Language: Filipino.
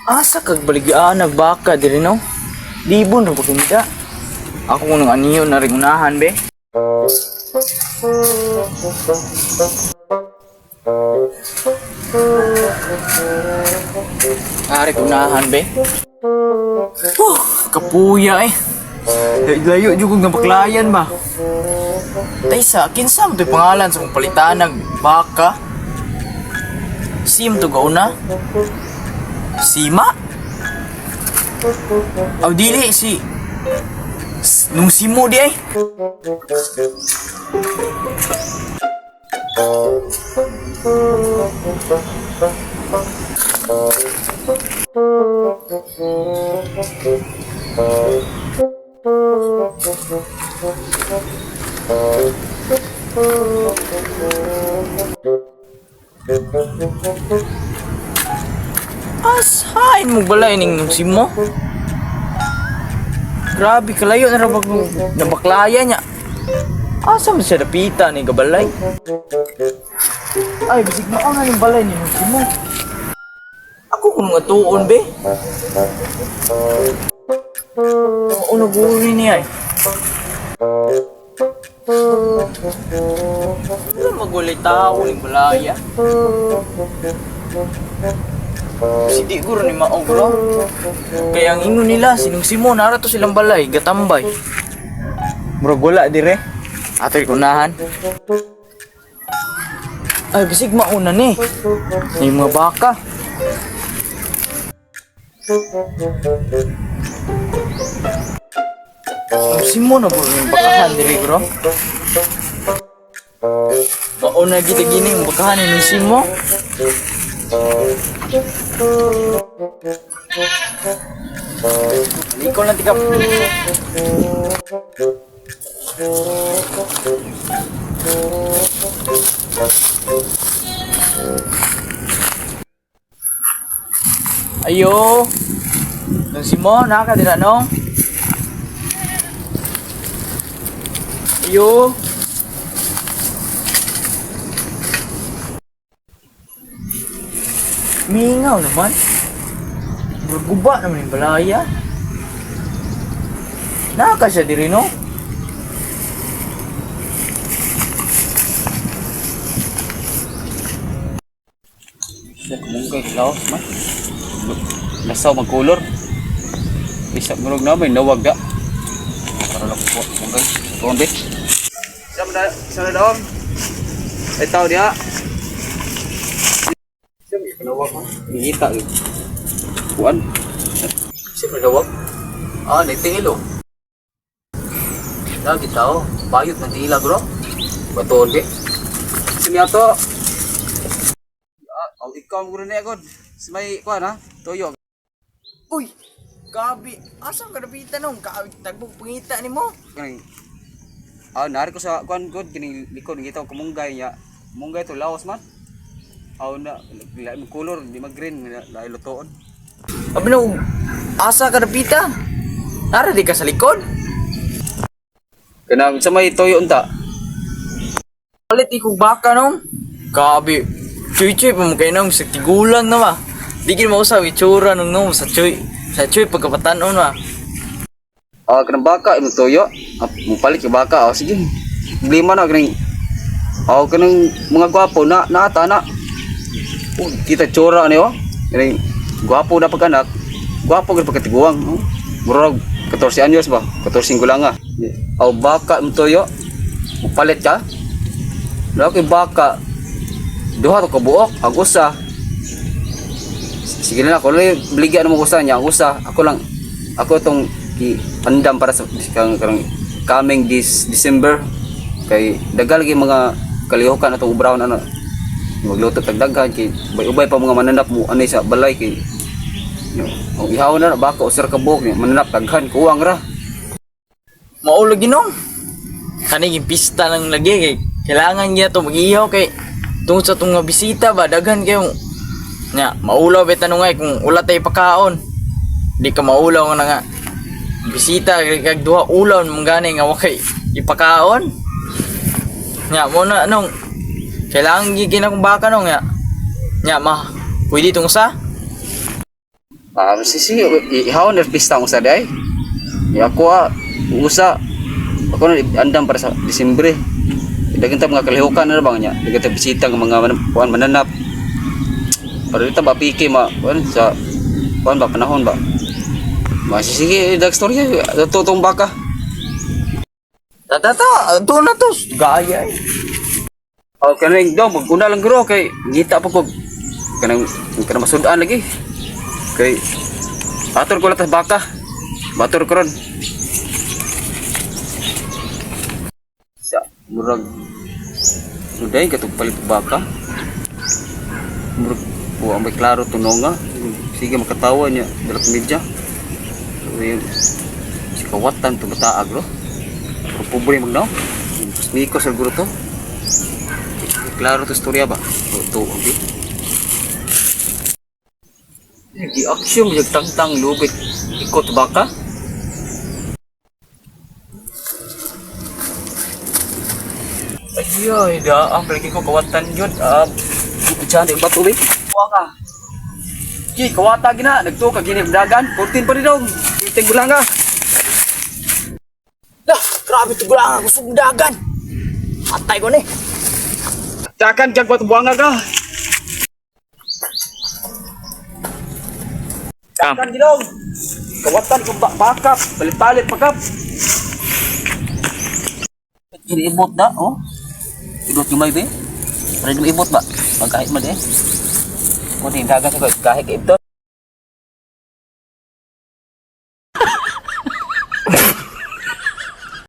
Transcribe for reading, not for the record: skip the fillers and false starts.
Asa kag baligaan nagbaka diri no? Libon ra pagkita. Ako kung nang aniyo na rin unahan be. Ari unahan be. Kapuya eh. Layo jud kog nabaklayan ba. Taysa kinsa mo to'y pangalan sa kong palitan ng baka? Sim to gauna? Sima? Aw dili si nung simo di ay. Asahin mo balay ning nung simo? Grabe kalayo na rabag nabaklaya niya. Asa man siya napita ni gabalay? Ay, bisig na ang anong balay ni nung simo. Ako kung mga tuon be. Ano guri niya eh. Ano magulay tao ni balaya? Sidi guro ni maong bro. Kaya ang ingon nila sinung simo nara to silang balay gatambay. Bro wala dire. Atoy kunahan. Ay bisig mauna ni. Yung mga baka. Ang simo na bro yung bakahan dire bro. Mauna kita gini yung bakahan yung simo. Ikaw lang tika. Ayo. Nang simo nakadira no? Ayo. Mingaw naman. Berguba naman yung balaya. Naka siya diri no? Munggay laos man. Lasaw magkulor. Bisa murag na may nawag da. Para lang po munggay. Kombe. Sa na daw. Ay tao dia. Nawag mo? Hihita yun. Kuan? Siyempre nawag? Ah, naitingil o. Lagi tao. Bayot ng tila bro. Batuon di. Simiyato. Oh, ikaw mo rin agad. May kuan ha? Toyo. Uy! Gabi! Asang kanapitan nung? Tagbog pangita ni mo? Nari ko sa kuan good. Kinikod ng ito kumunggay niya. Munggay to laos man. Aw na color di mag-green lahi lutoon. Abi na asa ka napita? Nara di ka sa likod? Kana sa may toyo unta. Palit ikog baka nung. Gabi. Chuy-chuy pa mo kay nung sa tigulang na ma. Di kin mo sa itsura nung nung sa chuy pagkapatanon ma. Kanang baka imo toyo. Mo palit yung baka. Sige. Problema na kaning. Kanang mga gwapo na ata na. Kita tsura niyo. Ini gwapo na pagkanak. Gwapo gid pagkatiguang. Murag 14 anyos ba? 14 gulang nga. Aw baka mo toyo. Palit ka. Laki baka. Duha to ka buok, ang usa. Sige na ako bligyan mo usa niya, ang usa. Ako tong andam para sa coming this December kay dagal gyud mga kalihokan atong ubrawn ano. Magluto tagdaghan kay ubay pa mga mananap mo anay sa balay kay ang ihaw na baka usar ka buok ni mananap daghan kuwang ra. Mao lagi nung. Kani yung pista lang lagi kay kailangan niya to mag-ihaw kay tungod sa tong bisita ba daghan kayo nya maulaw bet tanong ay kung ulat tay pakaon. Di ka maulaw nga nga bisita kag duha ulaw mong gani nga wakay ipakaon. Nya mo na anong kailangan gigina kong baka nung nya ma pwede itong sa Sige, ihawon na pista mo sa day. Ya ako usa. Ako na andam para sa Disyembre. Dagan ta mga kalihukan na bang nya. Dagan ta bisita ng mga kuan mananap. Para dito ba piki kuan sa kuan ba panahon ba. Sige, dag storya tutong baka. Tata, ito na to. Gaya eh. Oh, kanang daw maguna lang guro kay ngita pa ko kanang masudan lagi. Kay atur ko latas baka. Batur ko ron. Sa murag suday katong palit baka. Murag ang may klaro tunonga. Sige makatawa niya dalam media. So yung si kawatan to bataag bro. Pobre magnaw. Miko sa guro to. Klaro to storya ba? To okay. Di aksyon yung tangtang lubit ikot baka. Ay, ang palagi ko kawatan yun. Diyan din ba tubig? Kuha ka. Ki, kawata gina. Nagto ka gini dagan. 14 pa rin daw. Iting gulang ka. Dah, grabe ito gulang ako sa dagan. Atay ko ni. Takan kag wat buanga ka. Takan gilong. Kawatan ko bakap. Palit-palit pakap. Ibot na, oh. Ibot yung may be. Pwede mo ibot ba? Magkahit mo de. Kung dagan sa kahit ito.